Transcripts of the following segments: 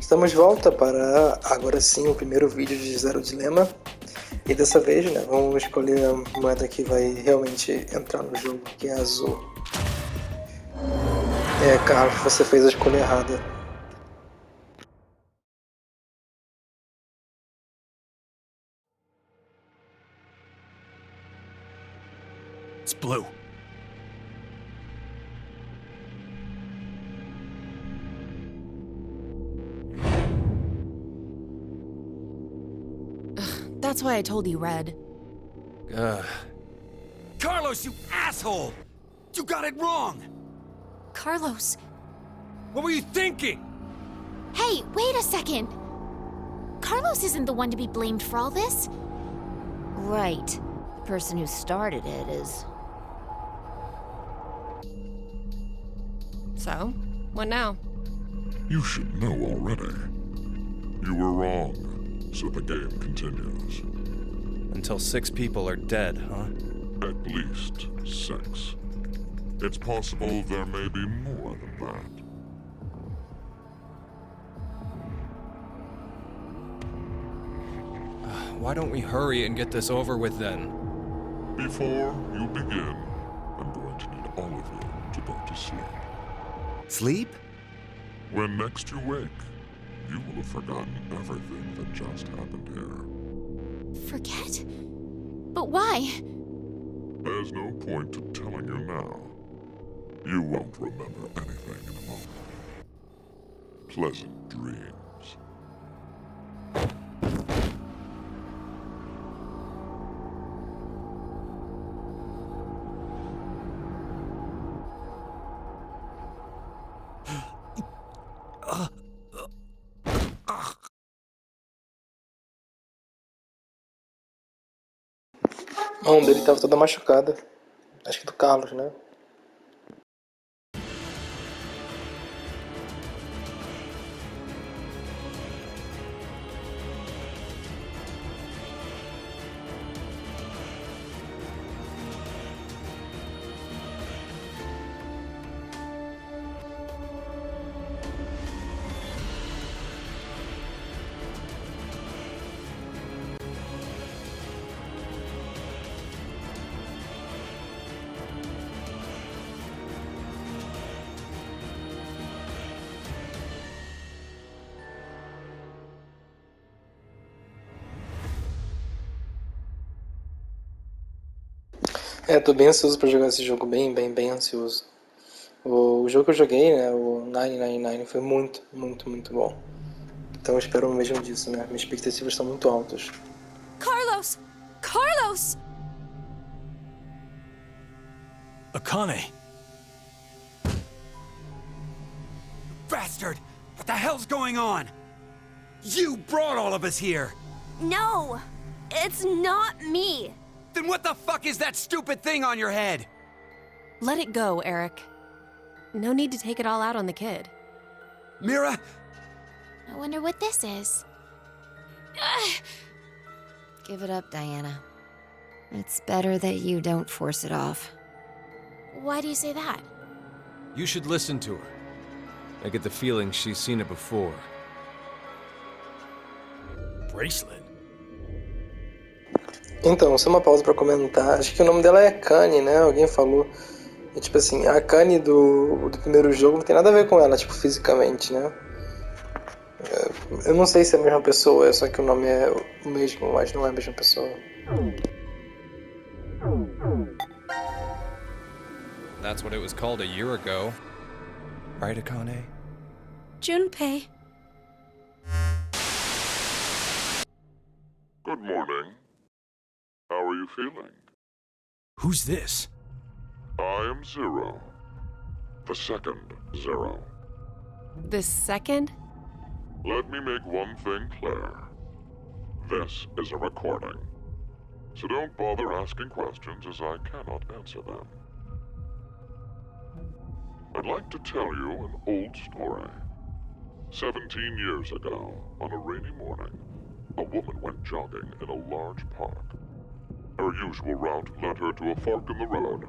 Estamos de volta para, agora sim, o primeiro vídeo de Zero Dilema. E dessa vez, né, vamos escolher a moeda que vai realmente entrar no jogo, que é a azul. Carlos, você fez a escolha errada. It's blue. That's why I told you red. Carlos, you asshole! You got it wrong! Carlos! What were you thinking? Hey, wait a second! Carlos isn't the one to be blamed for all this. Right. The person who started it is... So, what now? You should know already. You were wrong, so the game continues. Until 6 people are dead, huh? At least 6. It's possible there may be more than that. Why don't we hurry and get this over with then? Before you begin, I'm going to need all of you to go to sleep. Sleep? When next you wake, you will have forgotten everything that just happened here. Forget? But why? There's no point to telling you now. You won't remember anything in a moment. Pleasant dreams. A mão dele estava toda machucada. Acho que do Carlos, né? Tô bem ansioso pra jogar esse jogo, bem ansioso. O jogo que eu joguei, né, o 999, foi muito bom. Então eu espero o mesmo disso, né? Minhas expectativas estão muito altas. Carlos! Carlos! Akane! Bastard! What the hell's going on? You brought all of us here! No! It's not me! Then what the fuck is that stupid thing on your head? Let it go, Eric. No need to take it all out on the kid. Mira? I wonder what this is. Give it up, Diana. It's better that you don't force it off. Why do you say that? You should listen to her. I get the feeling she's seen it before. Bracelet? Então, só uma pausa pra comentar. Acho que o nome dela é Akane, né? Alguém falou. E, tipo assim, a Akane do primeiro jogo não tem nada a ver com ela, tipo, fisicamente, né? Eu não sei se é a mesma pessoa, só que o nome é o mesmo, mas não é a mesma pessoa. That's what it was called a year ago. Right, Akane? Junpei. Good morning. How are you feeling? Who's this? I am Zero. The second Zero. The second? Let me make one thing clear. This is a recording. So don't bother asking questions as I cannot answer them. I'd like to tell you an old story. 17 years ago, on a rainy morning, a woman went jogging in a large park. Her usual route led her to a fork in the road.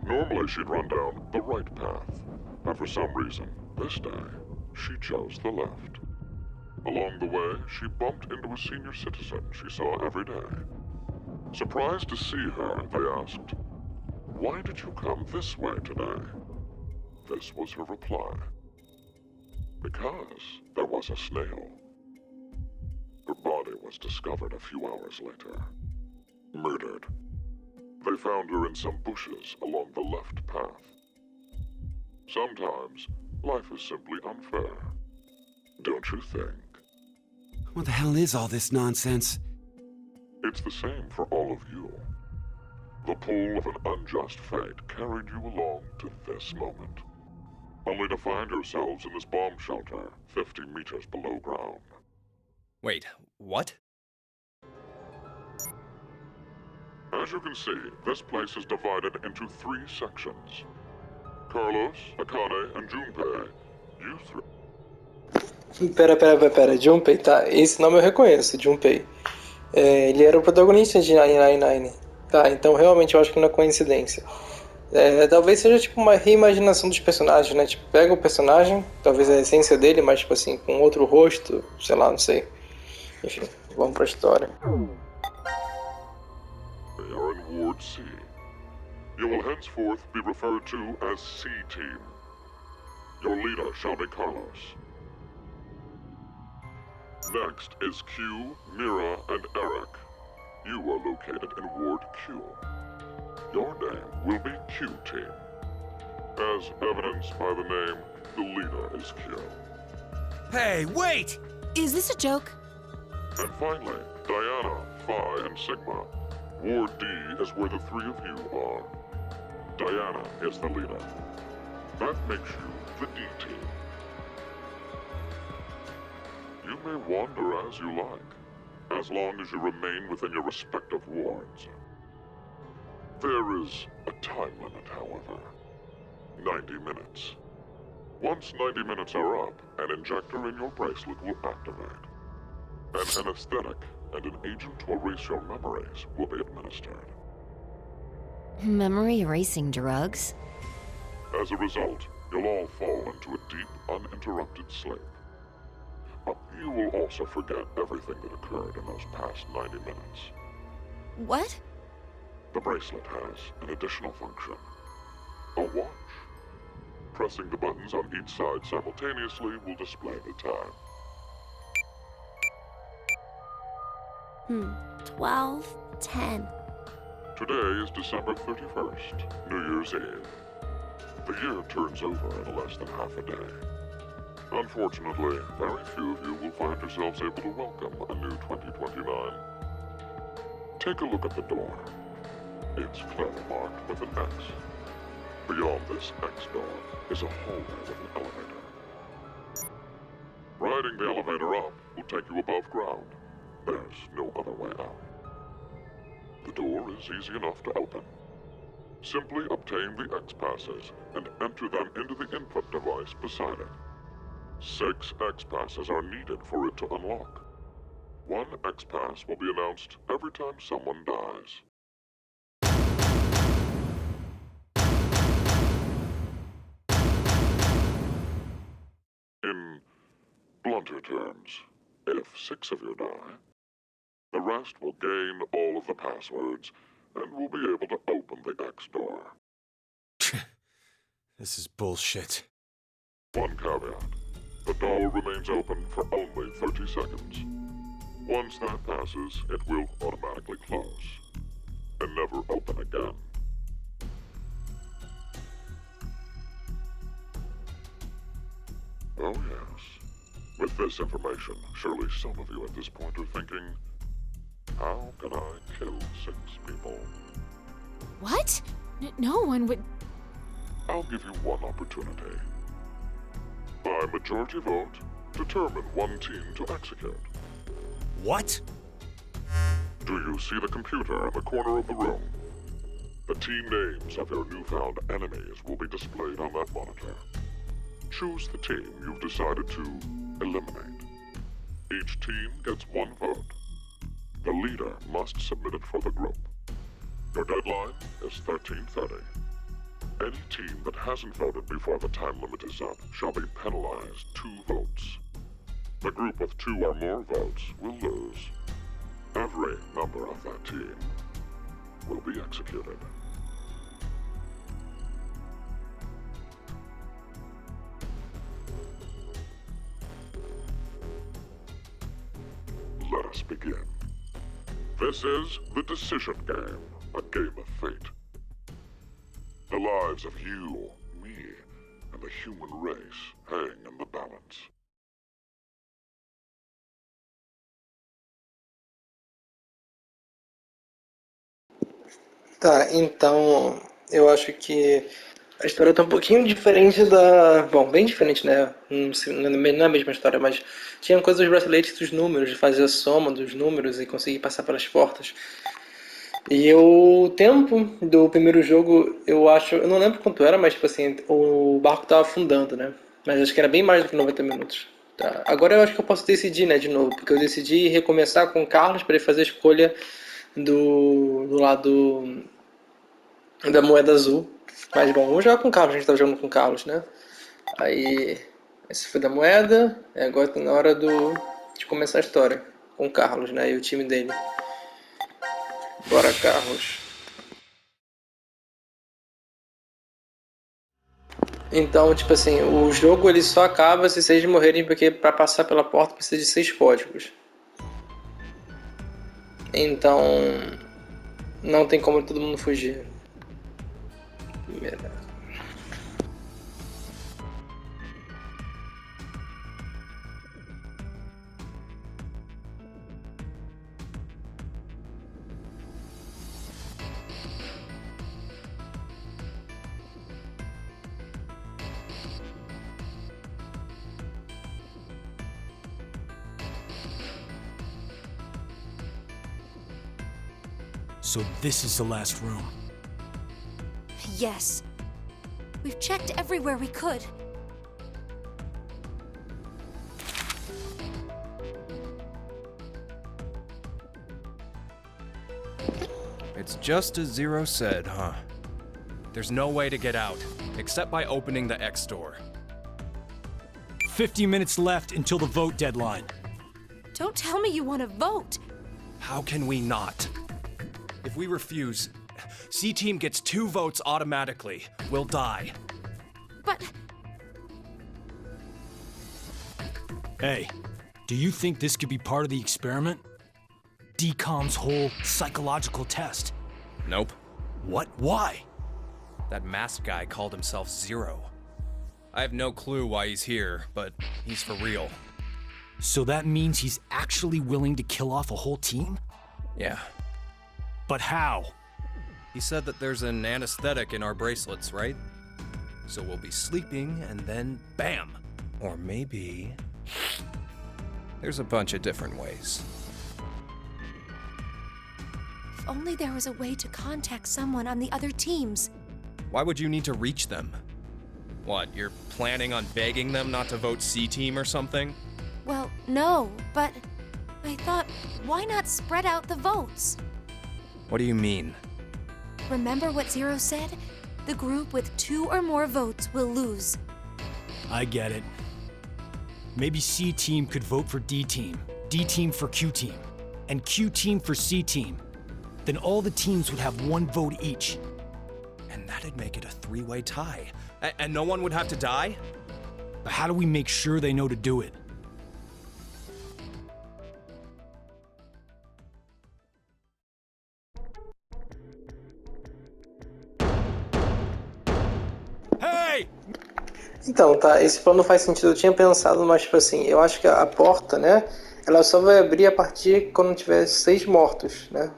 Normally she'd run down the right path, but for some reason, this day, she chose the left. Along the way, she bumped into a senior citizen she saw every day. Surprised to see her, they asked, "Why did you come this way today?" This was her reply. "Because there was a snail." Her body was discovered a few hours later. Murdered. They found her in some bushes along the left path. Sometimes, life is simply unfair. Don't you think? What the hell is all this nonsense? It's the same for all of you. The pull of an unjust fate carried you along to this moment, only to find yourselves in this bomb shelter 50 meters below ground. Wait, what? As you can see, this place is divided into 3 sections. Carlos, Akane, and Junpei, you three. Pera, Junpei, tá? Esse nome eu reconheço, Junpei. Ele era o protagonista de 999. Tá, então realmente eu acho que não é coincidência. Talvez seja tipo uma reimaginação dos personagens, né? Tipo, pega o personagem, talvez a essência dele, mas tipo assim, com outro rosto, sei lá, não sei. Enfim, vamos pra história. They are in Ward C. You will henceforth be referred to as C-Team. Your leader shall be Carlos. Next is Q, Mira, and Eric. You are located in Ward Q. Your name will be Q-Team. As evidenced by the name, the leader is Q. Hey, wait! Is this a joke? And finally, Diana, Phi, and Sigma. Ward D is where the 3 of you are. Diana is the leader. That makes you the D-Team. You may wander as you like, as long as you remain within your respective wards. There is a time limit, however. 90 minutes. Once 90 minutes are up, an injector in your bracelet will activate. An anesthetic and an agent to erase your memories will be administered. Memory erasing drugs? As a result, you'll all fall into a deep, uninterrupted sleep. But you will also forget everything that occurred in those past 90 minutes. What? The bracelet has an additional function. A watch. Pressing the buttons on each side simultaneously will display the time. 12:10. Today is December 31st, New Year's Eve. The year turns over in less than half a day. Unfortunately, very few of you will find yourselves able to welcome a new 2029. Take a look at the door. It's clearly marked with an X. Beyond this X door is a hallway with an elevator. Riding the elevator up will take you above ground. There's no other way out. The door is easy enough to open. Simply obtain the X-passes and enter them into the input device beside it. 6 X-passes are needed for it to unlock. 1 X-pass will be announced every time someone dies. In blunter terms, if 6 of you die, the rest will gain all of the passwords and will be able to open the X door. This is bullshit. One caveat. The door remains open for only 30 seconds. Once that passes, it will automatically close and never open again. Oh yes. With this information, surely some of you at this point are thinking, how can I kill 6 people? What? No one would. I'll give you one opportunity. By majority vote, determine one team to execute. What? Do you see the computer in the corner of the room? The team names of your newfound enemies will be displayed on that monitor. Choose the team you've decided to eliminate. Each team gets 1 vote. The leader must submit it for the group. Your deadline is 13:30. Any team that hasn't voted before the time limit is up shall be penalized 2 votes. The group with 2 or more votes will lose. Every member of that team will be executed. Let us begin. This is the Decision Game, a game of fate. The lives of you, me, and the human race hang in the balance. Tá, então eu acho que a história tá um pouquinho diferente da. Bom, bem diferente, né? Não é a mesma história, mas tinha coisa dos braceletes dos números, de fazer a soma dos números e conseguir passar pelas portas. E o tempo do primeiro jogo, eu acho. Eu não lembro quanto era, mas tipo assim, o barco tava afundando, né? Mas acho que era bem mais do que 90 minutos. Tá. Agora eu acho que eu posso decidir, né, de novo, porque eu decidi recomeçar com o Carlos para ele fazer a escolha do lado da moeda azul. Mas bom, vamos jogar com o Carlos, a gente tá jogando com o Carlos, né? Aí, esse foi da moeda, e agora tá na hora de começar a história com o Carlos, né? E o time dele. Bora, Carlos. Então, tipo assim, o jogo ele só acaba se vocês morrerem, porque para passar pela porta precisa de 6 códigos. Então, não tem como todo mundo fugir. Primeira. So this is the last room. Yes. We've checked everywhere we could. It's just as Zero said, huh? There's no way to get out, except by opening the X door. 50 minutes left until the vote deadline. Don't tell me you want to vote. How can we not? If we refuse, C-Team gets 2 votes automatically. We'll die. But Hey, do you think this could be part of the experiment? DCOM's whole psychological test. Nope. What? Why? That masked guy called himself Zero. I have no clue why he's here, but he's for real. So that means he's actually willing to kill off a whole team? Yeah. But how? He said that there's an anesthetic in our bracelets, right? So we'll be sleeping and then BAM! Or maybe... There's a bunch of different ways. if only there was a way to contact someone on the other teams. Why would you need to reach them? What, you're planning on begging them not to vote C-Team or something? Well, no, but I thought, why not spread out the votes? What do you mean? Remember what Zero said? The group with 2 or more votes will lose. I get it. Maybe C-Team could vote for D-Team, D-Team for Q-Team, and Q-Team for C-Team. Then all the teams would have 1 vote each. And that'd make it a 3-way tie. And no one would have to die? But how do we make sure they know to do it? Hey! Então, tá, esse plano faz sentido. Eu tinha pensado, mas tipo assim, eu acho que a porta, né, ela só vai abrir a partir quando tiver 6 mortos, né?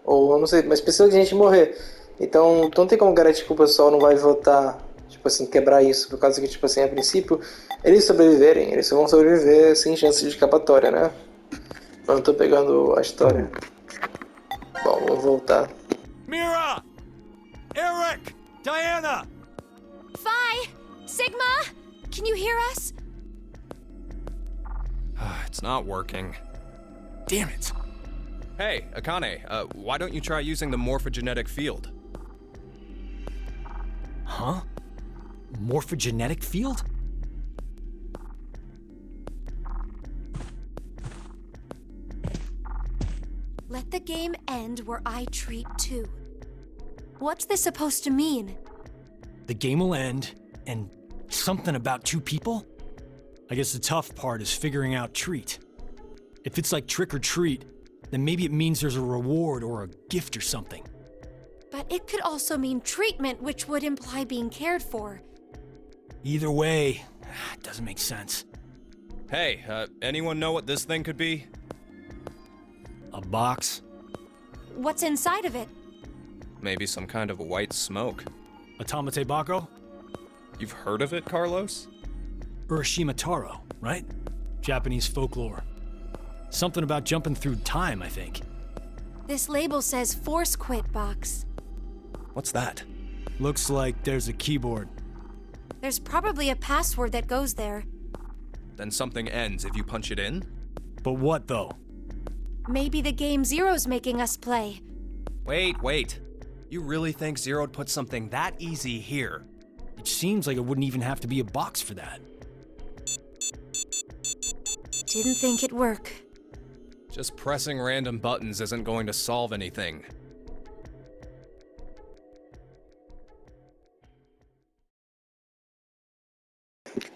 Ou eu não sei, mas precisa de gente morrer. Então, não tem como garantir que o pessoal não vai votar, tipo assim, quebrar isso, por causa que, tipo assim, a princípio, eles sobreviverem, eles só vão sobreviver sem chance de escapatória, né? Eu não tô pegando a história. Bom, vamos voltar. Mira! Eric! Diana! Phi! Sigma! Can you hear us? It's not working. Damn it! Hey, Akane, why don't you try using the morphogenetic field? Huh? Morphogenetic field? Let the game end where I treat too. What's this supposed to mean? The game will end, and something about two people? I guess the tough part is figuring out treat. If it's like trick or treat, then maybe it means there's a reward or a gift or something. But it could also mean treatment, which would imply being cared for. Either way, it doesn't make sense. Hey, anyone know what this thing could be? A box? What's inside of it? Maybe some kind of white smoke. A Tamate Bako? You've heard of it, Carlos? Urashima Taro, right? Japanese folklore. Something about jumping through time, I think. This label says Force Quit Box. What's that? Looks like there's a keyboard. There's probably a password that goes there. Then something ends if you punch it in? But what, though? Maybe the game Zero's making us play. Wait. You really think Zero'd put something that easy here? It seems like it wouldn't even have to be a box for that. Didn't think it'd work. Just pressing random buttons isn't going to solve anything.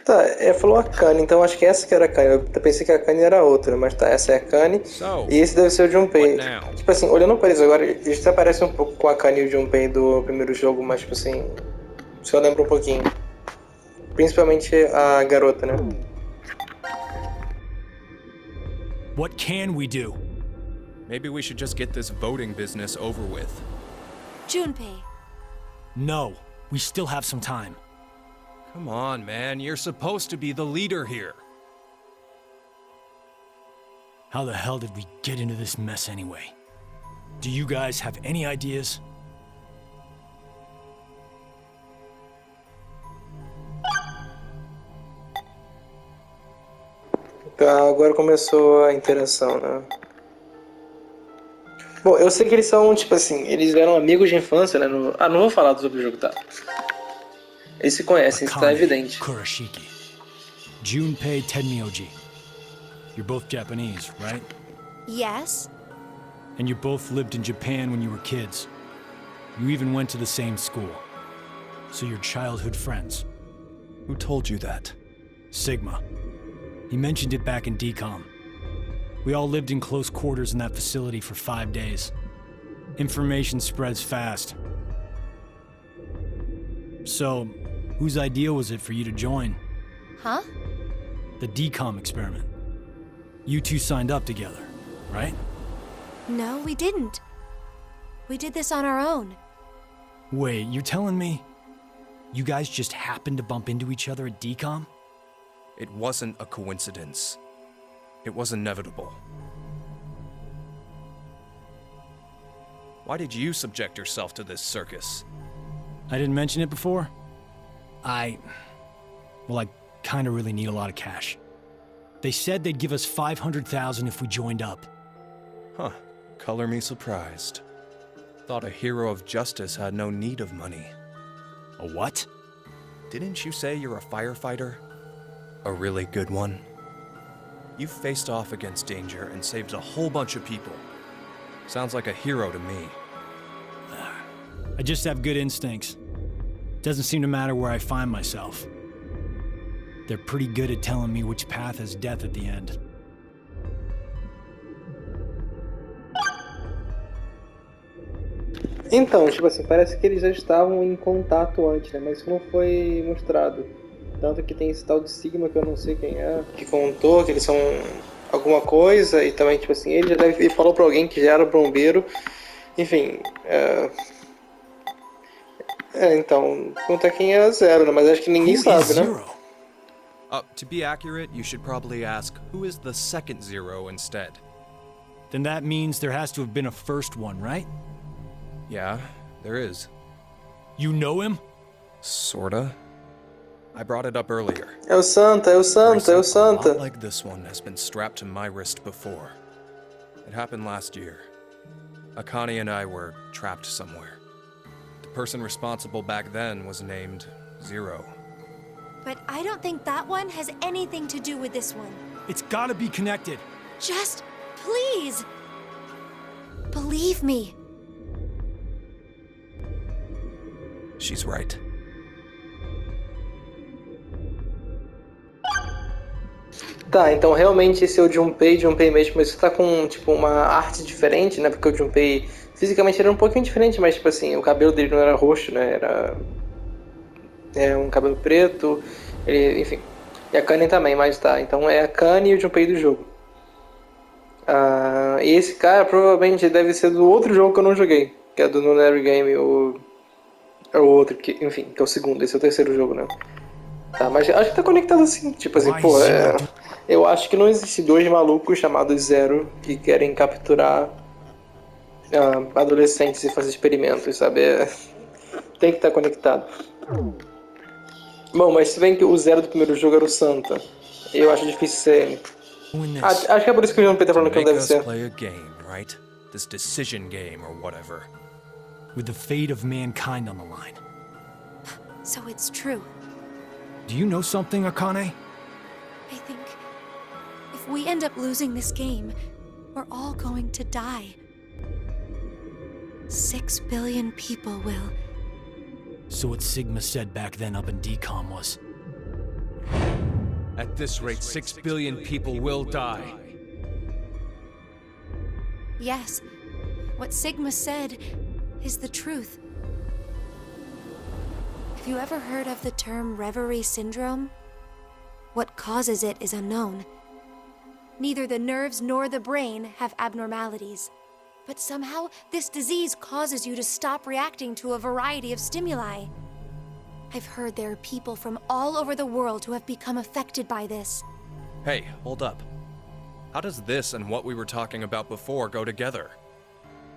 Tá, falou a Akane, então acho que essa que era a Akane. Eu pensei que a Akane era outra, mas tá, essa é a Akane. E esse deve ser o Junpei. Tipo assim, olhando pra eles agora, eles se parecem um pouco com a Akane e o Junpei do primeiro jogo, mas tipo assim, só lembra um pouquinho. Principalmente a garota, né? What can we do? Maybe we should just get this voting business over with. Junpei. No, we still have some time. Come on, man. You're supposed to be the leader here. How the hell did we get into this mess anyway? Do you guys have any ideas? Tá, agora começou a interação, né? Bom, eu sei que eles são, tipo assim, eles eram amigos de infância, né? não vou falar sobre o jogo, tá? Eles se conhecem, isso tá evidente. Kurashiki. Junpei Tenmyoji. You're both Japanese, right? Yes? And you both lived in Japan when you were kids. You even went to the same school. So you're childhood friends. Who told you that? Sigma. He mentioned it back in DCOM. We all lived in close quarters in that facility for 5 days. Information spreads fast. So, whose idea was it for you to join? Huh? The DCOM experiment. You two signed up together, right? No, we didn't. We did this on our own. Wait, you're telling me you guys just happened to bump into each other at DCOM? It wasn't a coincidence. It was inevitable. Why did you subject yourself to this circus? I didn't mention it before? I kinda really need a lot of cash. They said they'd give us $500,000 if we joined up. Huh. Color me surprised. Thought a hero of justice had no need of money. A what? Didn't you say you're a firefighter? A really good one? You've faced off against danger and saved a whole bunch of people. Sounds like a hero to me. I just have good instincts. Doesn't seem to matter where I find myself. They're pretty good at telling me which path has death at the end. Então, tipo assim, parece que eles já estavam em contato antes, né? Mas isso não foi mostrado. Tanto que tem esse tal de Sigma, que eu não sei quem é, que contou que eles são alguma coisa, e também, tipo assim, ele falou pra alguém que já era bombeiro. Enfim, então, conta quem era Zero, né? Mas acho que ninguém sabe, né? To be accurate, you should probably ask, who is the second Zero instead? Then that means there has to have been a first one, right? Yeah, there is. You know him? Sorta. I brought it up earlier. É o Santa, é o Santa, é o Santa. A lot like this one has been strapped to my wrist before. It happened last year. Akane and I were trapped somewhere. The person responsible back then was named Zero. But I don't think that one has anything to do with this one. It's gotta be connected. Just, please! Believe me. She's right. Tá, então realmente esse é o Junpei mesmo, mas você tá com, tipo, uma arte diferente, né? Porque o Junpei, fisicamente, ele era um pouquinho diferente, mas, tipo assim, o cabelo dele não era roxo, né? Era um cabelo preto, ele, enfim. E a Kanye também, mas tá. Então é a Kanye e o Junpei do jogo. E esse cara provavelmente deve ser do outro jogo que eu não joguei, que é do Nonary Game, é o outro, que, enfim, que é o segundo, esse é o terceiro jogo, né? Tá, mas acho que tá conectado assim, tipo assim, pô, eu acho que não existe dois malucos chamados Zero que querem capturar adolescentes e fazer experimentos, sabe? Tem que estar conectado. Bom, mas se bem que o Zero do primeiro jogo era o Santa, eu acho difícil ser. Acho que é por isso que o João Pedro tá falando que não deve ser. Play a game, right? This decision game or whatever. With the fate of mankind on the line. So it's true. Do you know something, Akane? I think if we end up losing this game, we're all going to die. 6 billion people will. So what Sigma said back then up in DCOM was... At this rate, 6 billion people will die. Yes, what Sigma said is the truth. Have you ever heard of the term Reverie Syndrome? What causes it is unknown. Neither the nerves nor the brain have abnormalities. But somehow, this disease causes you to stop reacting to a variety of stimuli. I've heard there are people from all over the world who have become affected by this. Hey, hold up. How does this and what we were talking about before go together?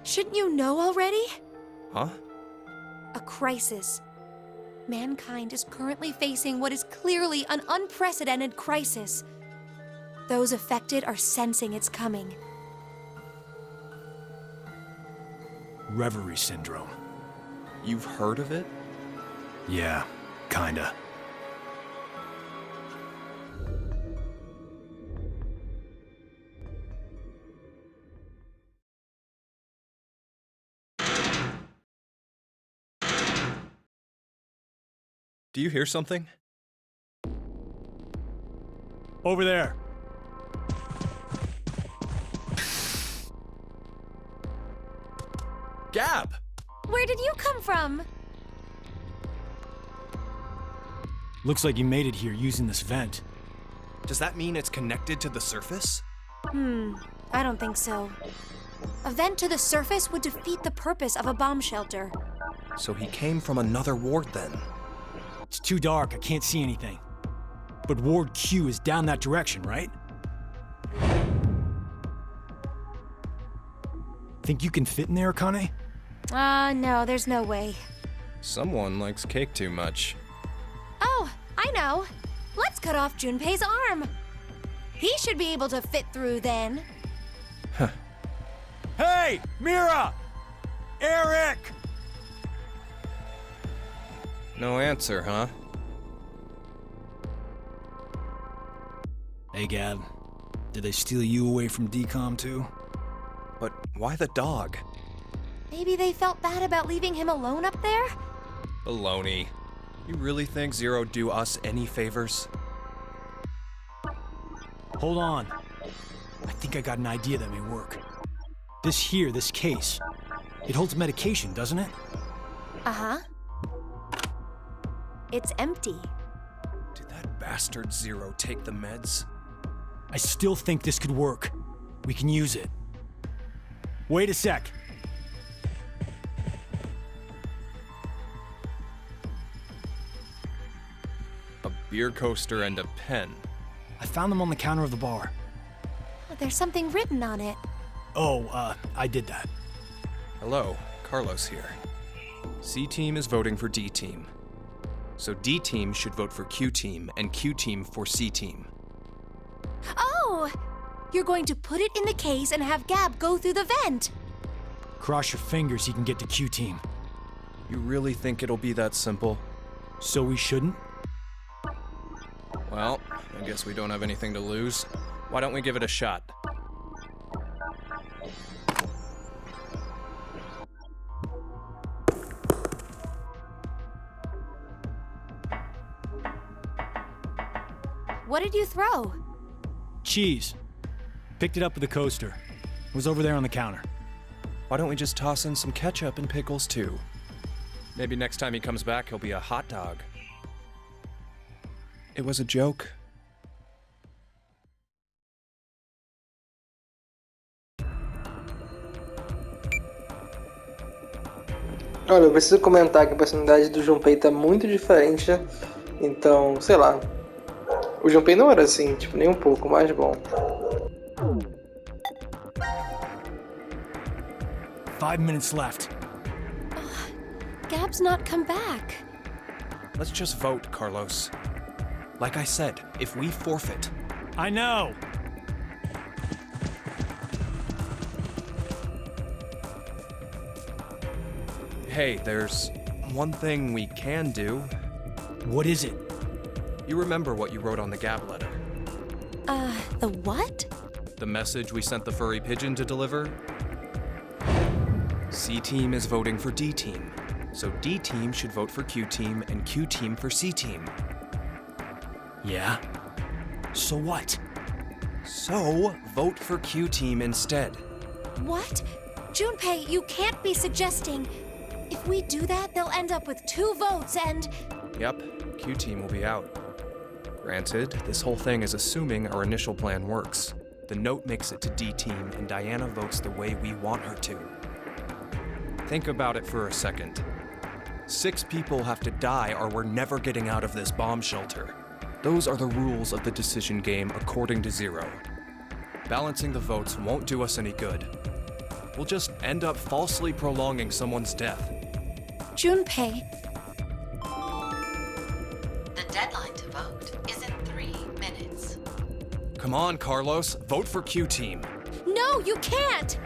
Shouldn't you know already? Huh? A crisis. Mankind is currently facing what is clearly an unprecedented crisis. Those affected are sensing it's coming. Reverie Syndrome. You've heard of it? Yeah, kinda. Do you hear something? Over there. Gab! Where did you come from? Looks like you made it here using this vent. Does that mean it's connected to the surface? I don't think so. A vent to the surface would defeat the purpose of a bomb shelter. So he came from another ward then. It's too dark, I can't see anything. But Ward Q is down that direction, right? Think you can fit in there, Akane? No, there's no way. Someone likes cake too much. Oh, I know. Let's cut off Junpei's arm. He should be able to fit through then. Hey, Mira! Eric! No answer, huh? Hey, Gab. Did they steal you away from DCOM too? But why the dog? Maybe they felt bad about leaving him alone up there? Baloney. You really think Zero'd do us any favors? Hold on. I think I got an idea that may work. This case, it holds medication, doesn't it? Uh-huh. It's empty. Did that bastard Zero take the meds? I still think this could work. We can use it. Wait a sec. A beer coaster and a pen. I found them on the counter of the bar. There's something written on it. Oh, I did that. Hello, Carlos here. C-Team is voting for D-Team. So D-Team should vote for Q-Team, and Q-Team for C-Team. Oh! You're going to put it in the case and have Gab go through the vent. Cross your fingers he can get to Q-Team. You really think it'll be that simple? So we shouldn't? Well, I guess we don't have anything to lose. Why don't we give it a shot? What did you throw? Cheese. Picked it up with the coaster. It was over there on the counter. Why don't we just toss in some ketchup and pickles too? Maybe next time he comes back, he'll be a hot dog. It was a joke. Olha, eu preciso comentar que a personalidade do Junpei tá muito diferente, então, sei lá. O Junpei não era assim, tipo, nem um pouco mais bom. 5 minutes left. Gab's not come back. Let's just vote, Carlos. Like I said, if we forfeit... I know! Hey, there's one thing we can do. What is it? You remember what you wrote on the Gab letter? The what? The message we sent the furry pigeon to deliver? C-Team is voting for D-Team, so D-Team should vote for Q-Team and Q-Team for C-Team. Yeah? So what? So, vote for Q-Team instead. What? Junpei, you can't be suggesting... If we do that, they'll end up with 2 votes and... Yep, Q-Team will be out. Granted, this whole thing is assuming our initial plan works. The note makes it to D-Team, and Diana votes the way we want her to. Think about it for a second. 6 people have to die or we're never getting out of this bomb shelter. Those are the rules of the decision game according to Zero. Balancing the votes won't do us any good. We'll just end up falsely prolonging someone's death. Junpei, The deadline to vote is in 3 minutes. Come on, Carlos, vote for Q-Team. no, you can't!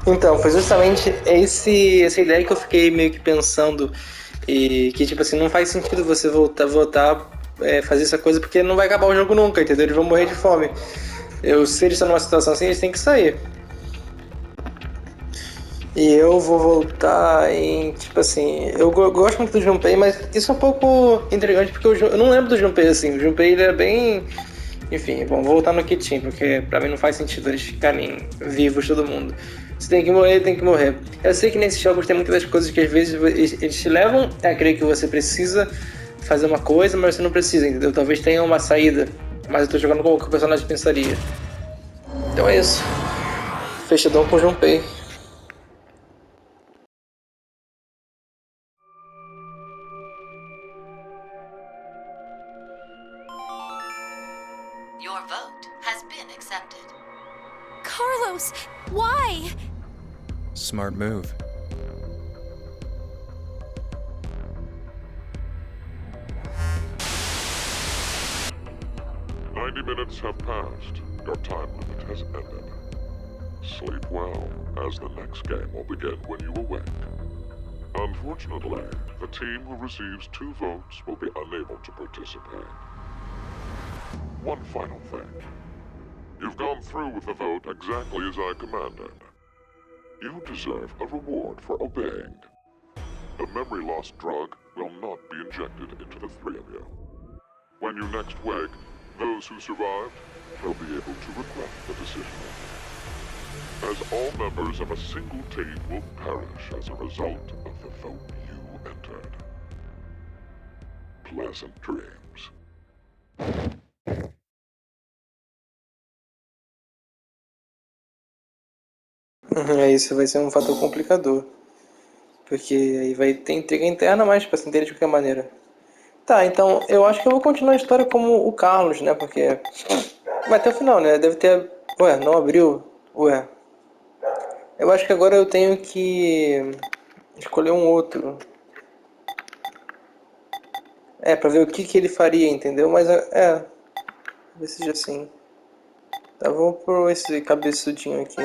Então, foi justamente essa ideia que eu fiquei meio que pensando. E que, tipo assim, não faz sentido você votar, fazer essa coisa, porque não vai acabar o jogo nunca, entendeu? Eles vão morrer de fome. Se eles estão numa situação assim, eles têm que sair. E eu vou voltar em, tipo assim, eu gosto muito do Junpei, mas isso é um pouco intrigante, porque eu não lembro do Junpei assim. O Junpei, ele é bem... Enfim, bom, vou voltar no Kitin, porque pra mim não faz sentido eles ficarem vivos, todo mundo. Se tem que morrer, tem que morrer. Eu sei que nesses jogos tem muitas das coisas que às vezes eles te levam a crer que você precisa fazer uma coisa, mas você não precisa, entendeu? Talvez tenha uma saída, mas eu tô jogando como o personagem pensaria. Então é isso. Fechadão com o Junpei. Your vote has been accepted. Carlos, why? Smart move. Minutes have passed. Your time limit has ended. Sleep well, as the next game will begin when you awake. Unfortunately, the team who receives 2 votes will be unable to participate. One final thing. You've gone through with the vote exactly as I commanded. You deserve a reward for obeying. The memory loss drug will not be injected into the 3 of you. When you next wake, those who survived will be able to request the decision. As all members of a single team will perish as a result of the vote you entered. Pleasant dreams. Isso vai ser um fator complicador. Porque aí vai ter intriga interna, mas pra se entender de qualquer maneira. Tá, então eu acho que eu vou continuar a história como o Carlos, né? Porque vai até o final, né? Deve ter... Ué, não abriu? Ué. Eu acho que agora eu tenho que escolher um outro. Pra ver o que ele faria, entendeu? Mas talvez seja assim. Tá, vamos por esse cabeçudinho aqui.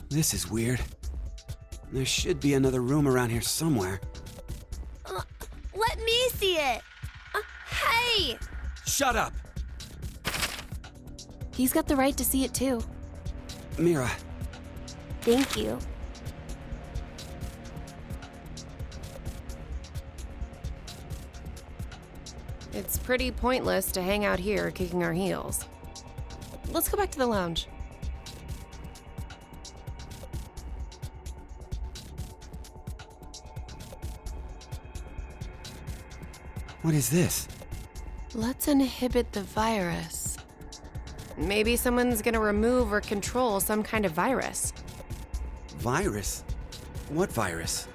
This is weird. There should be another room around here somewhere. Let me see it. Hey! Shut up! He's got the right to see it too. Mira, Thank you. It's pretty pointless to hang out here kicking our heels. Let's go back to the lounge. what is this? Let's inhibit the virus. Maybe someone's gonna remove or control some kind of virus. Virus? What virus?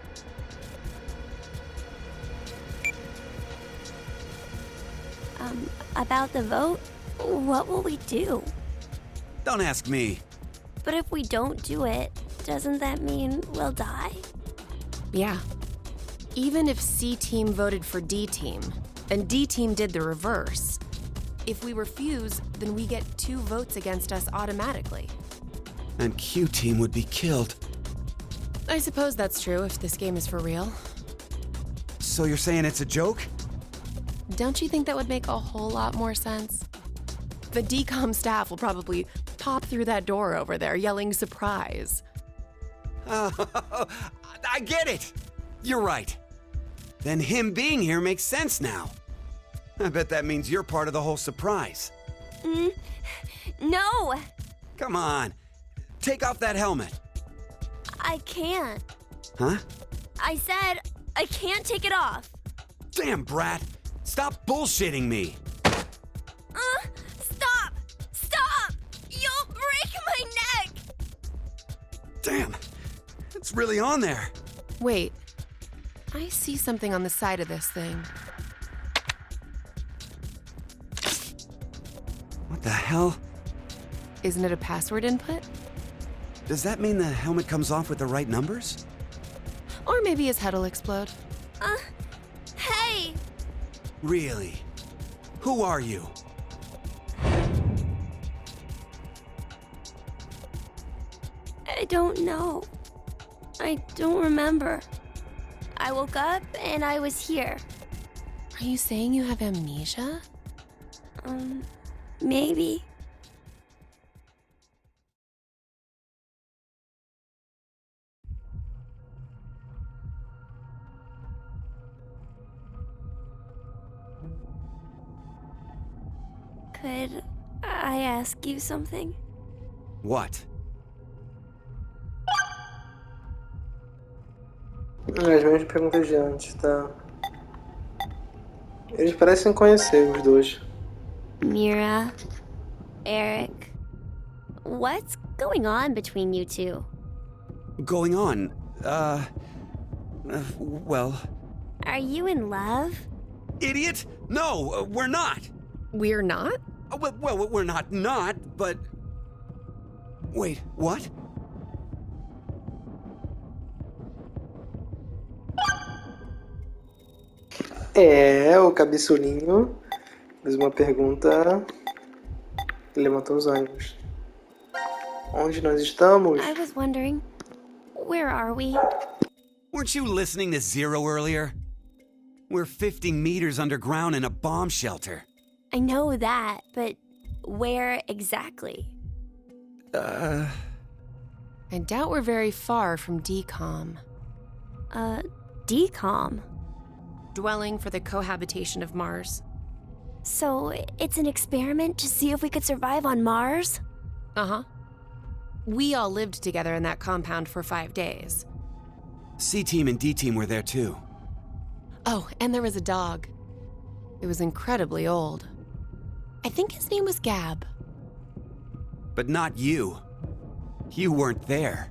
About the vote? What will we do? Don't ask me. But if we don't do it, doesn't that mean we'll die? Yeah. Even if C team voted for D team, and D team did the reverse, if we refuse, then we get 2 votes against us automatically. And Q team would be killed. I suppose that's true if this game is for real. So you're saying it's a joke? Don't you think that would make a whole lot more sense? The DCOM staff will probably pop through that door over there yelling surprise. I get it! You're right. Then him being here makes sense now. I bet that means you're part of the whole surprise. No! Come on. Take off that helmet. I can't. Huh? I said I can't take it off. Damn, Brat. Stop bullshitting me. Stop! Stop! You'll break my neck! Damn. It's really on there. Wait. I see something on the side of this thing. What the hell? Isn't it a password input? Does that mean the helmet comes off with the right numbers? Or maybe his head'll explode. Hey! Really? Who are you? I don't know. I don't remember. I woke up and I was here. Are you saying you have amnesia? Maybe. Could I ask you something? What? As mesmas perguntas de antes, tá? Eles parecem conhecer os dois. Mira, Eric, what's going on between you two? Going on? Well... Are you in love? Idiot! No, we're not! We're not? Well, we're not, but... Wait, what? O cabeçulinho fez uma pergunta e levantou os ânimos. Onde nós estamos? I was wondering, where are we? Weren't you listening to Zero earlier? We're 50 meters underground in a bomb shelter. I know that, but where exactly? I doubt we're very far from DCOM. DCOM? Dwelling for the cohabitation of Mars. So it's an experiment to see if we could survive on Mars? Uh-huh. We all lived together in that compound for 5 days. C-Team and D-Team were there too. Oh, and there was a dog. It was incredibly old. I think his name was Gab. But not you. You weren't there.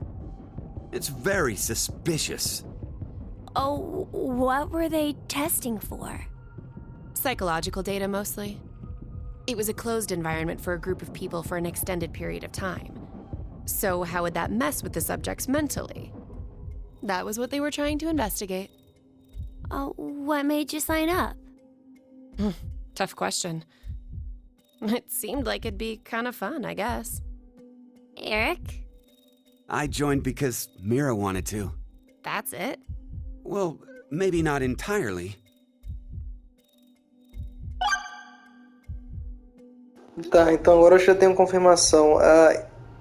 It's very suspicious. Oh, what were they testing for? Psychological data, mostly. It was a closed environment for a group of people for an extended period of time. So how would that mess with the subjects mentally? That was what they were trying to investigate. What made you sign up? Tough question. It seemed like it'd be kind of fun, I guess. Eric? I joined because Mira wanted to. That's it? Well, maybe not entirely. Tá, então agora eu já tenho confirmação.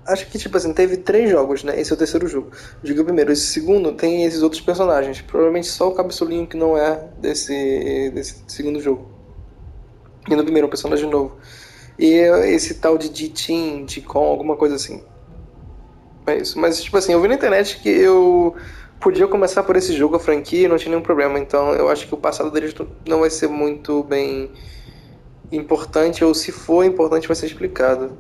Acho que, tipo assim, teve 3 jogos, né? Esse é o terceiro jogo. Eu joguei o primeiro. Esse segundo tem esses outros personagens. Provavelmente só o cabeçulinho que não é desse segundo jogo. E no primeiro é um personagem novo. E esse tal de D-Team, D-Con, alguma coisa assim. É isso. Mas, tipo assim, eu vi na internet que eu podia começar por esse jogo, a franquia, e não tinha nenhum problema. Então eu acho que o passado deles não vai ser muito bem importante, ou se for importante vai ser explicado.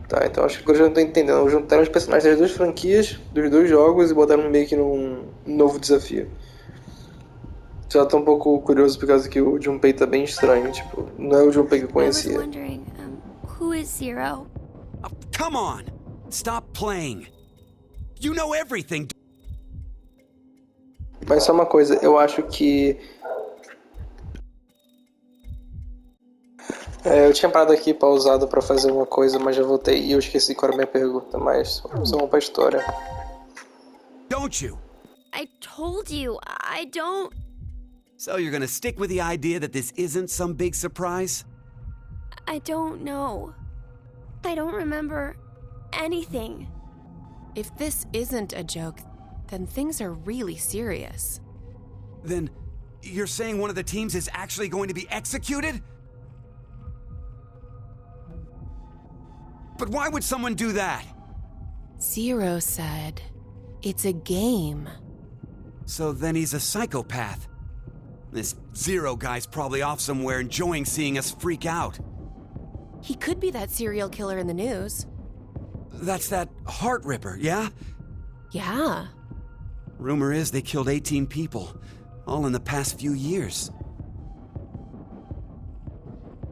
Tá, então acho que agora eu já não tô entendendo. Juntaram os personagens das 2 franquias, dos 2 jogos, e botaram meio que num novo desafio. Já tô um pouco curioso por causa que o Junpei tá bem estranho, tipo, não é o Junpei que eu I was conhecia. wondering, who is Zero? Oh, come on! Stop playing! You know everything! Mas só uma coisa, eu acho que eu tinha parado aqui pausado pra fazer uma coisa, mas já voltei e eu esqueci qual era a minha pergunta, mas só uma pra história. Don't you? I told you, I don't... So you're gonna stick with the idea that this isn't some big surprise? I don't know. I don't remember anything. If this isn't a joke, then things are really serious. Then you're saying one of the teams is actually going to be executed? But why would someone do that? Zero said, it's a game. So then he's a psychopath. This Zero guy's probably off somewhere enjoying seeing us freak out. He could be that serial killer in the news. That's that Heart Ripper, yeah? Yeah. Rumor is they killed 18 people, all in the past few years.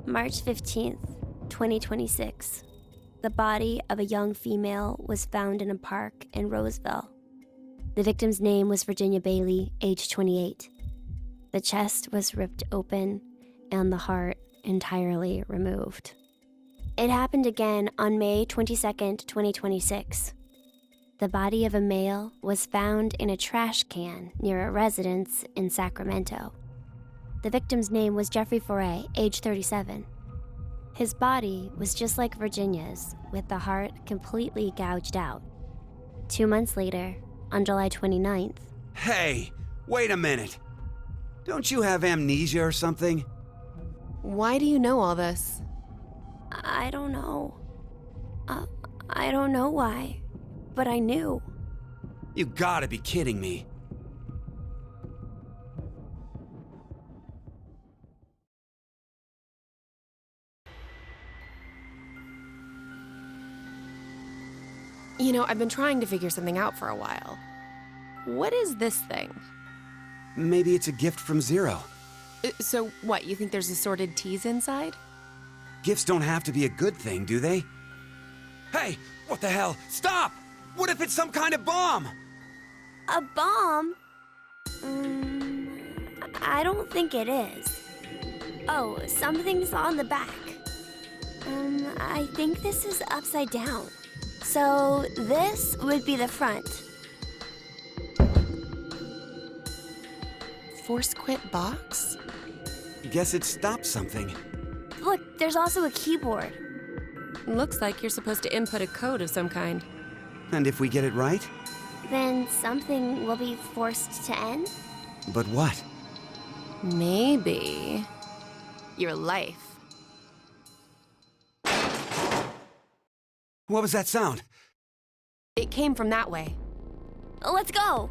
March 15th, 2026. The body of a young female was found in a park in Roseville. The victim's name was Virginia Bailey, age 28. The chest was ripped open and the heart entirely removed. It happened again on May 22nd, 2026. The body of a male was found in a trash can near a residence in Sacramento. The victim's name was Jeffrey Foray, age 37. His body was just like Virginia's, with the heart completely gouged out. 2 months later, on July 29th... Hey, wait a minute. Don't you have amnesia or something? Why do you know all this? I don't know. I don't know why, but I knew. You gotta be kidding me. You know, I've been trying to figure something out for a while. What is this thing? Maybe it's a gift from Zero. So what, you think there's assorted teas inside? Gifts don't have to be a good thing, do they? Hey, what the hell? Stop! What if it's some kind of bomb? A bomb? I don't think it is. Oh, something's on the back. I think this is upside down. So this would be the front. Force quit box? Guess it stopped something. Look, there's also a keyboard. Looks like you're supposed to input a code of some kind. And if we get it right? Then something will be forced to end? But what? Maybe... your life. What was that sound? It came from that way. Let's go!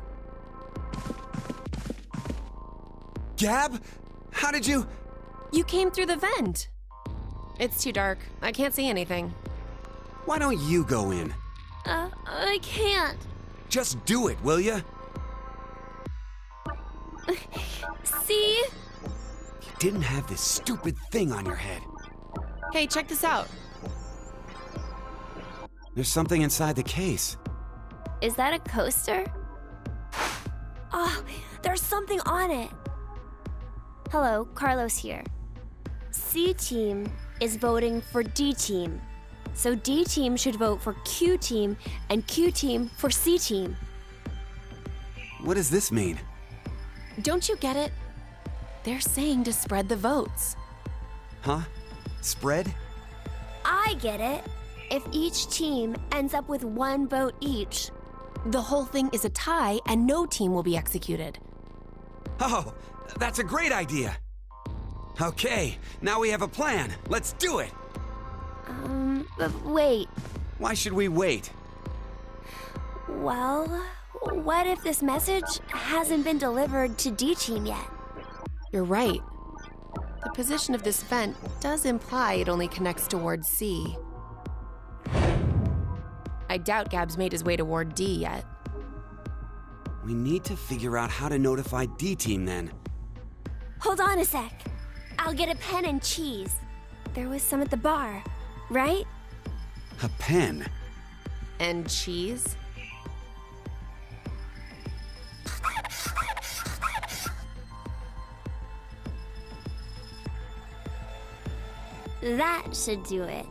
Gab? How did you... You came through the vent. It's too dark. I can't see anything. Why don't you go in? I can't. Just do it, will ya? See? You didn't have this stupid thing on your head. Hey, check this out. There's something inside the case. Is that a coaster? Oh, there's something on it. Hello, Carlos here. C Team is voting for D Team. So D team should vote for Q team and Q team for C team. What does this mean? Don't you get it? They're saying to spread the votes. Huh? Spread? I get it. If each team ends up with 1 vote each. The whole thing is a tie and no team will be executed. Oh, that's a great idea. Okay, now we have a plan. Let's do it. But wait. Why should we wait? Well, what if this message hasn't been delivered to D team yet? You're right. The position of this vent does imply it only connects towards C. I doubt Gab's made his way toward D yet. We need to figure out how to notify D team then. Hold on a sec. I'll get a pen and cheese. There was some at the bar, right? A pen? And cheese? That should do it.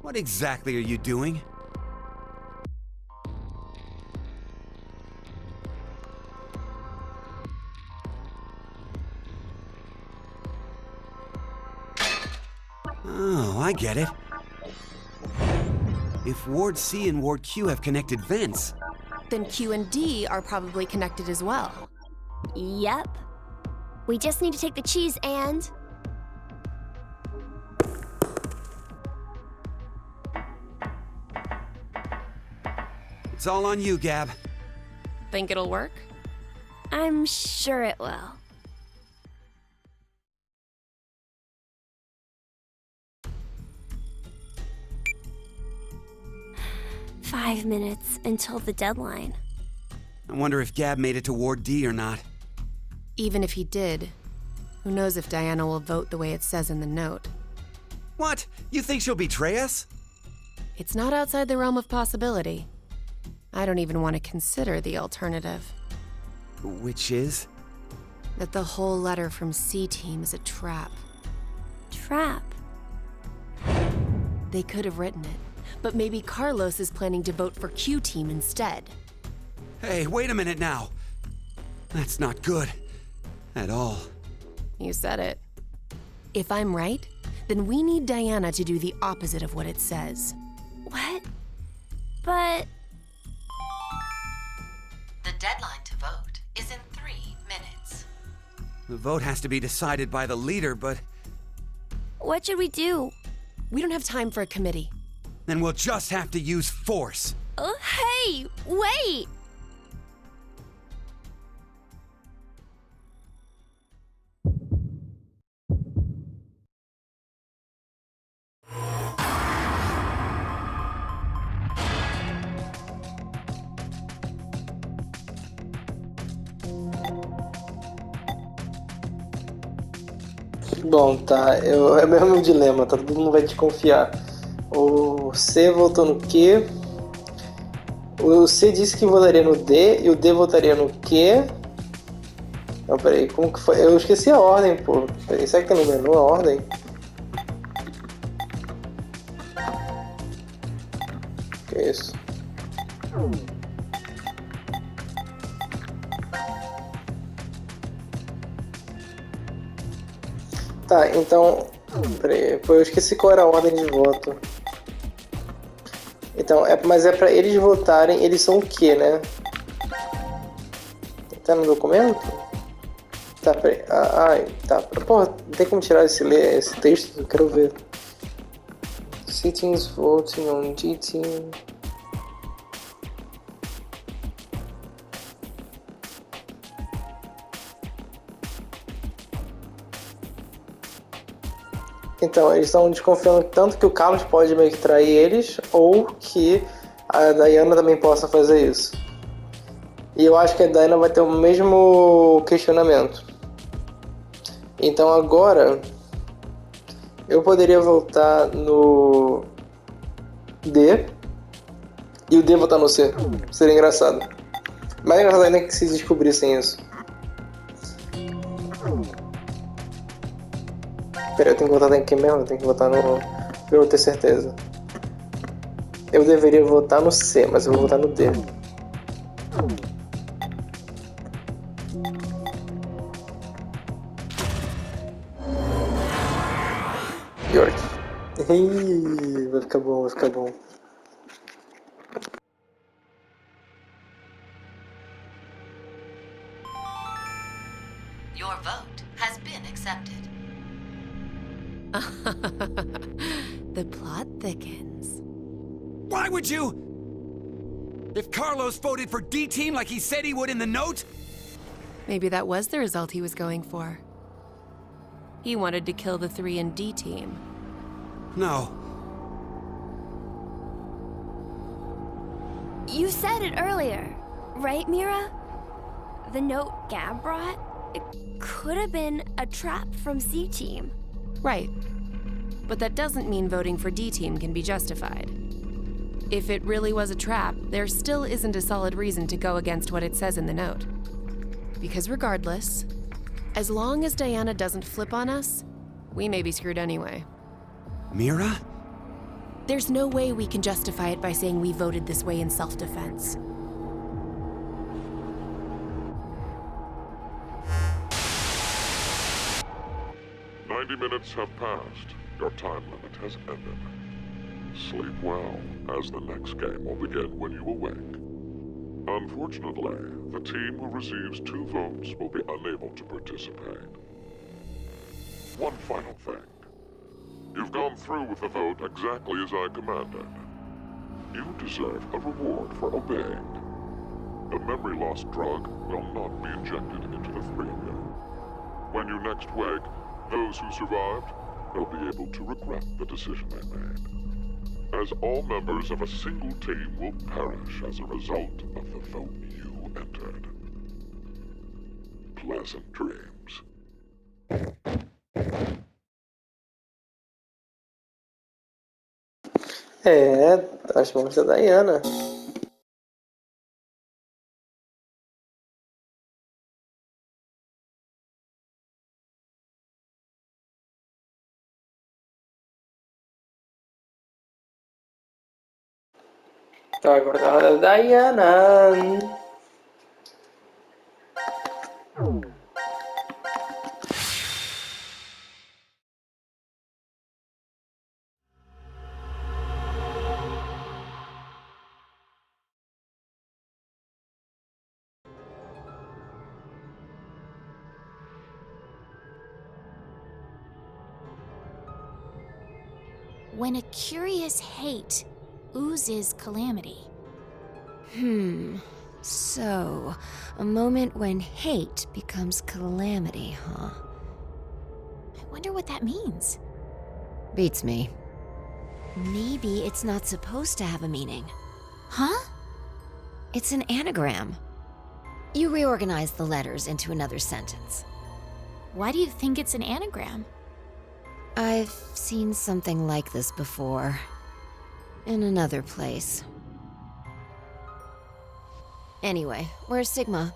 What exactly are you doing? Oh, I get it. If Ward C and Ward Q have connected vents, Then Q and D are probably connected as well. Yep. We just need to take the cheese and... it's all on you, Gab. Think it'll work? I'm sure it will. "5 minutes until the deadline." I wonder if Gab made it to Ward D or not. Even if he did, who knows if Diana will vote the way it says in the note. What? You think she'll betray us? It's not outside the realm of possibility. I don't even want to consider the alternative. Which is? That the whole letter from C Team is a trap. Trap? They could have written it, but maybe Carlos is planning to vote for Q Team instead. Hey, wait a minute now. That's not good. At all. You said it. If I'm right, then we need Diana to do the opposite of what it says. What? But... The deadline to vote is in 3 minutes. The vote has to be decided by the leader, but what should we do? We don't have time for a committee. then we'll just have to use force. Hey, wait! Bom, tá. É mesmo um dilema, tá? Todo mundo vai te confiar. O C votou no Q. O C disse que votaria no D e o D votaria no Q. Não, peraí, como que foi? Eu esqueci a ordem, pô. Peraí, será que tá no menu a ordem? Que é isso? Tá, então... Peraí, pô, eu esqueci qual era a ordem de voto. Então, mas é pra eles votarem, eles são o quê, né? Tá no documento? Tá, peraí. Tá. Porra, não tem como tirar esse texto? Eu quero ver. Sittings voting on D-Team. Então, eles estão desconfiando tanto que o Carlos pode meio que trair eles, ou que a Diana também possa fazer isso. E eu acho que a Diana vai ter o mesmo questionamento. Então agora, eu poderia voltar no D, e o D votar no C. Seria engraçado. Mais engraçado ainda que se descobrissem isso. Peraí, eu tenho que votar em quem mesmo? Eu tenho que votar no... Pra eu ter certeza. Eu deveria votar no C, mas eu vou votar no D. York. Ih, vai ficar bom, vai ficar bom. Your vote has been accepted. The plot thickens. Why would you? If Carlos voted for D Team like he said he would in the note? Maybe that was the result he was going for. He wanted to kill the 3 in D Team. No. You said it earlier, right, Mira? The note Gab brought? It could have been a trap from C Team. Right. But that doesn't mean voting for D Team can be justified. If it really was a trap, there still isn't a solid reason to go against what it says in the note. Because regardless, as long as Diana doesn't flip on us, we may be screwed anyway. Mira? There's no way we can justify it by saying we voted this way in self-defense. Minutes have passed. Your time limit has ended. Sleep well, as the next game will begin when you awake. Unfortunately, the team who receives 2 votes will be unable to participate. One final thing. You've gone through with the vote exactly as I commanded. You deserve a reward for obeying. The memory loss drug will not be injected into the 3 of you. When you next wake, those who survived will be able to regret the decision they made, as all members of a single team will perish as a result of the vote you entered. Pleasant dreams. As mãos da Diana. Tá, agora tá na hora da Diana. When a curious hate oozes calamity. So, a moment when hate becomes calamity, huh? I wonder what that means. Beats me. Maybe it's not supposed to have a meaning. Huh? It's an anagram. You reorganize the letters into another sentence. Why do you think it's an anagram? I've seen something like this before. In another place. Anyway, where's Sigma?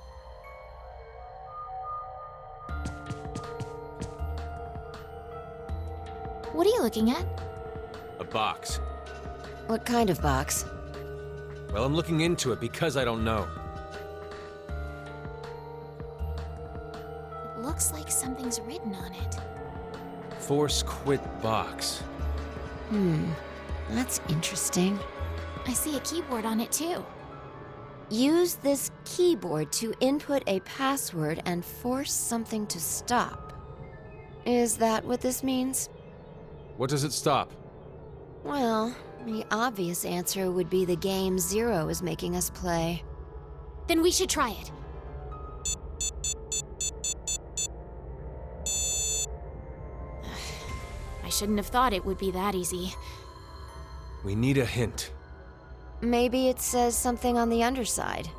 What are you looking at? A box. What kind of box? Well, I'm looking into it because I don't know. It looks like something's written on it. Force quit box. That's interesting. I see a keyboard on it too. Use this keyboard to input a password and force something to stop. Is that what this means? What does it stop? Well, the obvious answer would be the game Zero is making us play. Then we should try it. I shouldn't have thought it would be that easy. We need a hint. Maybe it says something on the underside.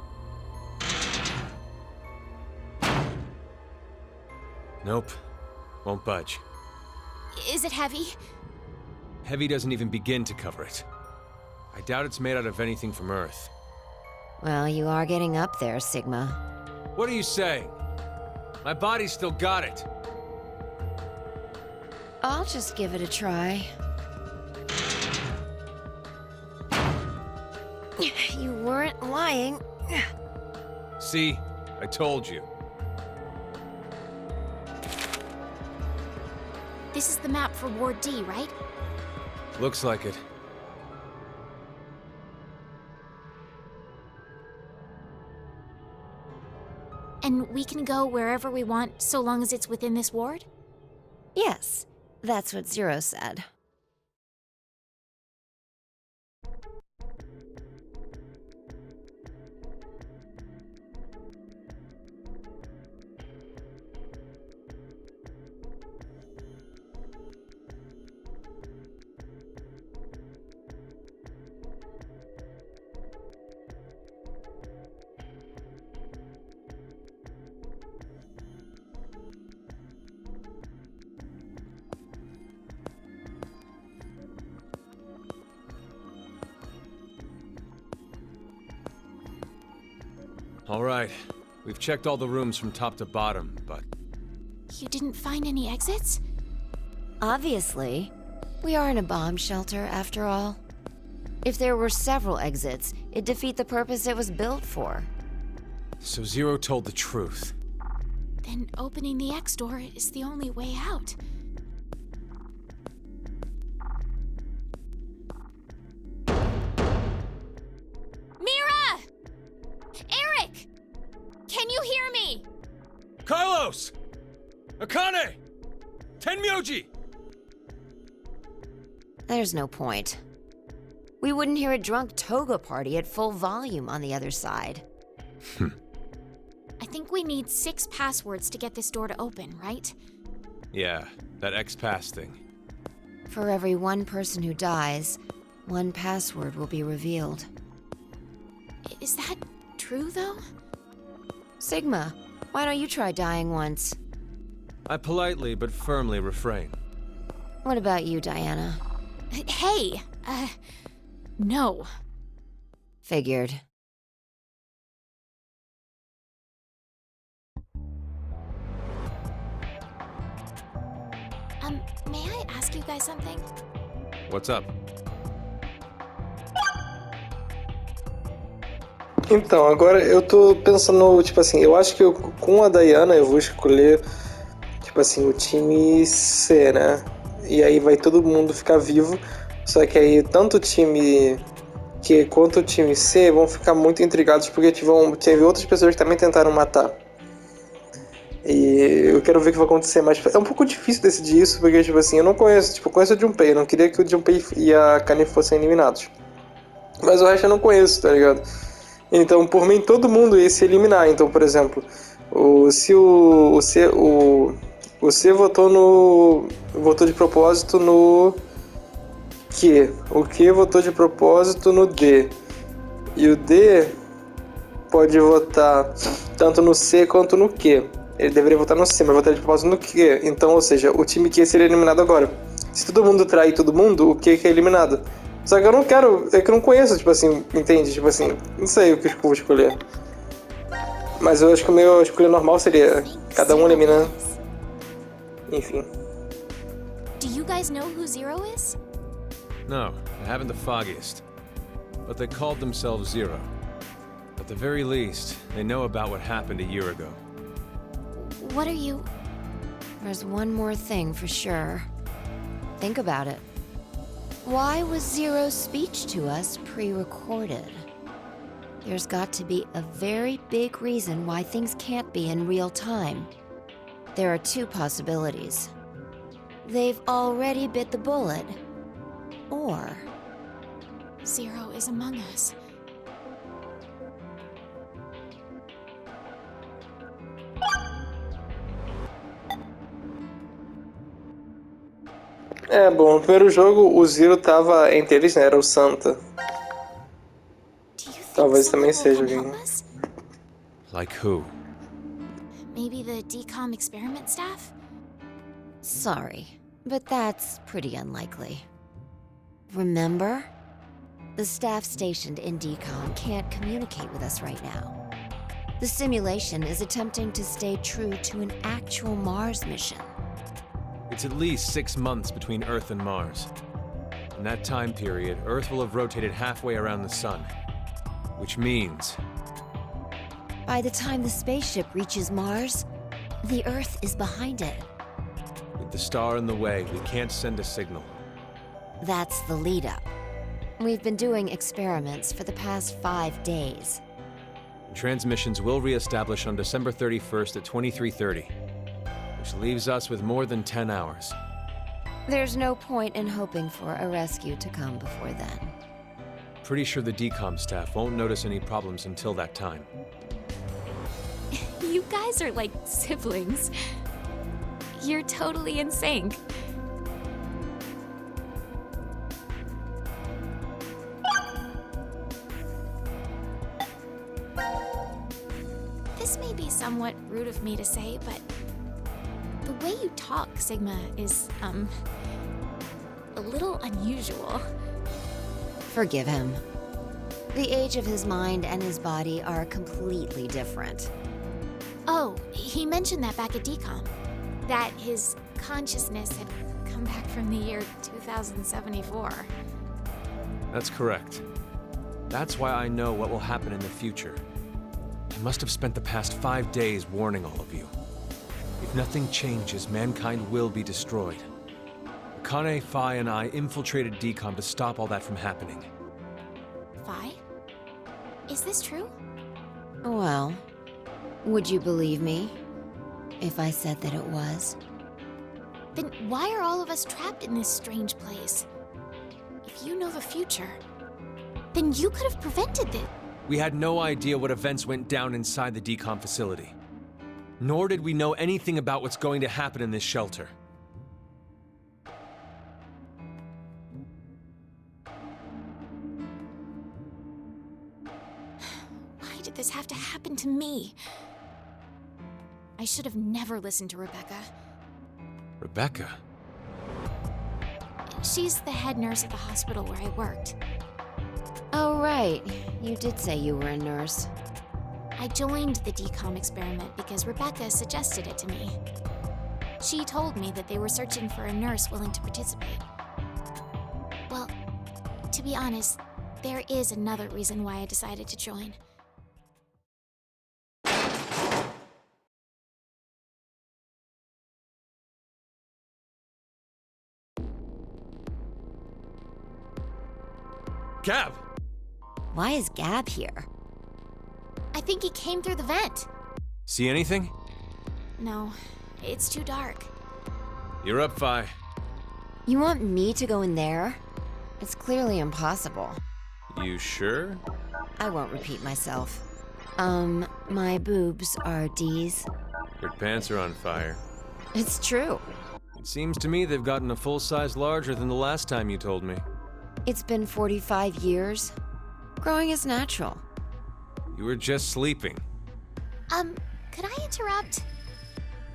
Nope. Won't budge. Is it heavy? Heavy doesn't even begin to cover it. I doubt it's made out of anything from Earth. Well, you are getting up there, Sigma. What are you saying? My body's still got it. I'll just give it a try. You weren't lying. See? I told you. This is the map for Ward D, right? Looks like it. And we can go wherever we want so long as it's within this ward? Yes, that's what Zero said. All right. We've checked all the rooms from top to bottom, but... You didn't find any exits? Obviously. We are in a bomb shelter, after all. If there were several exits, it'd defeat the purpose it was built for. So Zero told the truth. Then opening the X door is the only way out. Mira! Eric! Can you hear me? Carlos! Akane! Tenmyoji! There's no point. We wouldn't hear a drunk toga party at full volume on the other side. I think we need 6 passwords to get this door to open, right? Yeah, that X-Pass thing. For every one person who dies, one password will be revealed. Is that true, though? Sigma, why don't you try dying once? I politely but firmly refrain. What about you, Diana? Hey! No. Figured. May I ask you guys something? What's up? Então, agora eu tô pensando, tipo assim, eu acho que com a Diana eu vou escolher, tipo assim, o time C, né? E aí vai todo mundo ficar vivo, só que aí tanto o time Q quanto o time C vão ficar muito intrigados porque teve outras pessoas que também tentaram matar. E eu quero ver o que vai acontecer, mas é um pouco difícil decidir isso, porque, tipo assim, eu não conheço, tipo, eu conheço o Junpei, eu não queria que o Junpei e a Akane fossem eliminados. Mas o resto eu não conheço, tá ligado? Então, por mim, todo mundo ia se eliminar. Então, por exemplo, se o C votou de propósito no Q, o Q votou de propósito no D, e o D pode votar tanto no C quanto no Q. Ele deveria votar no C, mas votar de propósito no Q. Então, ou seja, o time Q seria eliminado agora. Se todo mundo trair todo mundo, o Q é eliminado. Só que eu não quero, é que eu não conheço, tipo assim, entende? Tipo assim, não sei o que eu vou escolher. Mas eu acho que o meu escolha normal seria cada um eliminando. Enfim. Do you guys know who Zero is? No, I haven't the foggiest. But they called themselves Zero. At the very least, they know about what happened a year ago. What are you... There's one more thing for sure. Think about it. Why was Zero's speech to us pre-recorded? There's got to be a very big reason why things can't be in real time. There are 2 possibilities. They've already bit the bullet, or... Zero is among us. É, bom, no primeiro jogo o Zero tava entre eles, né? Era o Santa. Talvez também seja alguém. Like who? Maybe the DCOM experiment staff? Sorry, but that's pretty unlikely. Remember? The staff stationed in DCOM can't communicate with us right now. The simulation is attempting to stay true to an actual Mars mission. It's at least 6 months between Earth and Mars. In that time period, Earth will have rotated halfway around the Sun. Which means... By the time the spaceship reaches Mars, the Earth is behind it. with the star in the way, we can't send a signal. That's the lead-up. We've been doing experiments for the past 5 days. Transmissions will re-establish on December 31st at 23:30, which leaves us with more than 10 hours. There's no point in hoping for a rescue to come before then. Pretty sure the DCOM staff won't notice any problems until that time. You guys are like siblings. You're totally in sync. This may be somewhat rude of me to say, but the way you talk, Sigma, is, a little unusual. Forgive him. The age of his mind and his body are completely different. Oh, he mentioned that back at DCOM. That his consciousness had come back from the year 2074. That's correct. That's why I know what will happen in the future. I must have spent the past 5 days warning all of you. If nothing changes, mankind will be destroyed. Akane, Phi, and I infiltrated DCOM to stop all that from happening. Phi? Is this true? Well, would you believe me if I said that it was? Then why are all of us trapped in this strange place? If you know the future, then you could have prevented this. We had no idea what events went down inside the DCOM facility. Nor did we know anything about what's going to happen in this shelter. Why did this have to happen to me? I should have never listened to Rebecca. Rebecca? She's the head nurse at the hospital where I worked. Oh, right. You did say you were a nurse. I joined the DCOM experiment because Rebecca suggested it to me. She told me that they were searching for a nurse willing to participate. Well, to be honest, there is another reason why I decided to join. Gab! Why is Gab here? I think he came through the vent. See anything? No, it's too dark. You're up, Phi. You want me to go in there? It's clearly impossible. You sure? I won't repeat myself. My boobs are D's. Your pants are on fire. It's true. It seems to me they've gotten a full size larger than the last time you told me. It's been 45 years. Growing is natural. You were just sleeping. Could I interrupt?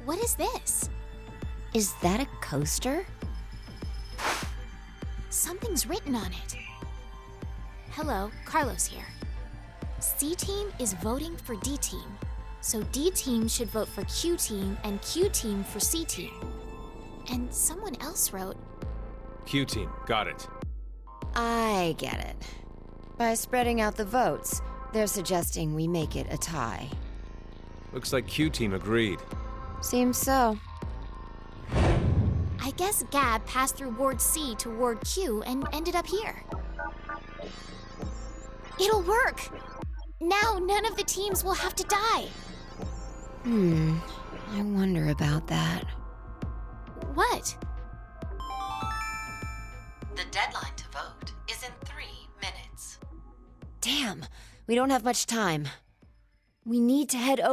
What is this? Is that a coaster? Something's written on it. Hello, Carlos here. C-Team is voting for D-Team. So D-Team should vote for Q-Team and Q-Team for C-Team. And someone else wrote... Q-Team, got it. I get it. By spreading out the votes, they're suggesting we make it a tie. Looks like Q-Team agreed. Seems so. I guess Gab passed through Ward C to Ward Q and ended up here. It'll work! Now none of the teams will have to die! I wonder about that. What? The deadline to vote is in 3 minutes. Damn, we don't have much time. We need to head over.